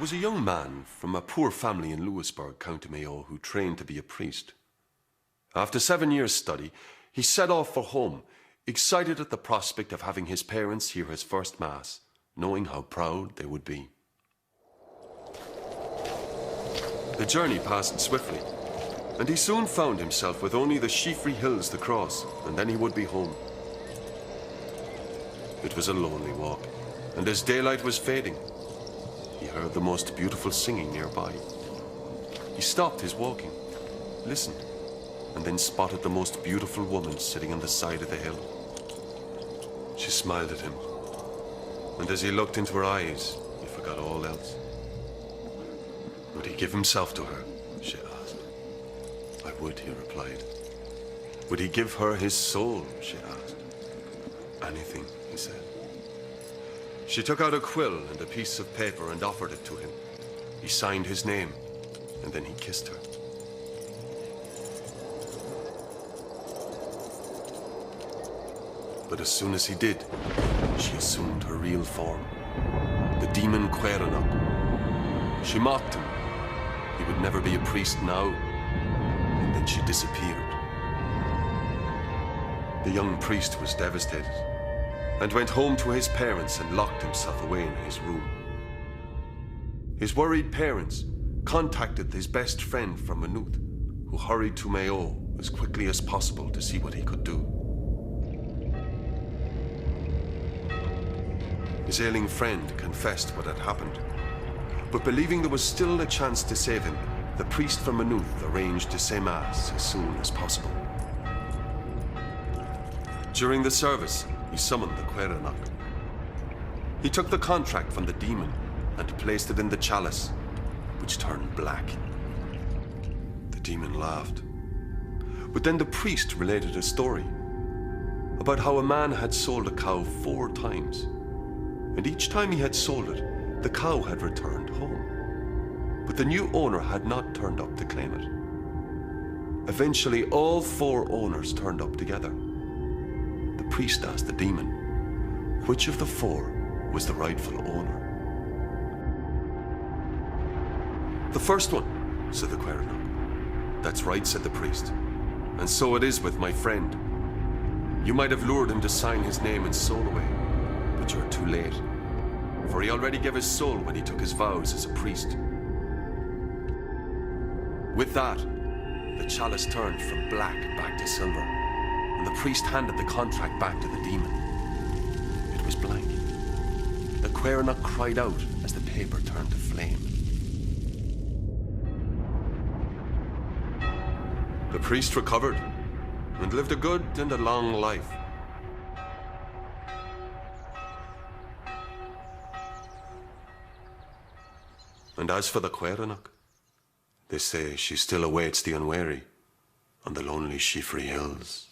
was a young man from a poor family in Louisburg, County Mayo, who trained to be a priest. After 7 years' study, he set off for home, excited at the prospect of having his parents hear his first Mass, knowing how proud they would be. The journey passed swiftly, and he soon found himself with only the Sheafrey Hills to cross, and then he would be home. It was a lonely walk, and as daylight was fading, he heard the most beautiful singing nearby. He stopped his walking, listened, and then spotted the most beautiful woman sitting on the side of the hill. She smiled at him, and as he looked into her eyes, he forgot all else. Would he give himself to her? She asked. I would, he replied. Would he give her his soul? She asked. Anything, he said. She took out a quill and a piece of paper and offered it to him. He signed his name, and then he kissed her. But as soon as he did, she assumed her real form, the demon Quaranach. She mocked him. He would never be a priest now, and then she disappeared. The young priest was devastated, and went home to his parents and locked himself away in his room. His worried parents contacted his best friend from Maynooth, who hurried to Mayo as quickly as possible to see what he could do. His ailing friend confessed what had happened, but believing there was still a chance to save him, the priest from Maynooth arranged to say Mass as soon as possible. During the service, he summoned the Quaranach. He took the contract from the demon and placed it in the chalice, which turned black. The demon laughed. But then the priest related a story about how a man had sold a cow 4 times, and each time he had sold it, the cow had returned home. But the new owner had not turned up to claim it. Eventually, all 4 owners turned up together. The priest asked the demon, which of the 4 was the rightful owner? The first one, said the Quaranach. That's right, said the priest. And so it is with my friend. You might have lured him to sign his name and soul away, but you're too late. For he already gave his soul when he took his vows as a priest. With that, the chalice turned from black back to silver, and the priest handed the contract back to the demon. It was blank. The Quaranach cried out as the paper turned to flame. The priest recovered and lived a good and a long life. And as for the Quaranach, they say she still awaits the unwary on the lonely Sheafrey Hills.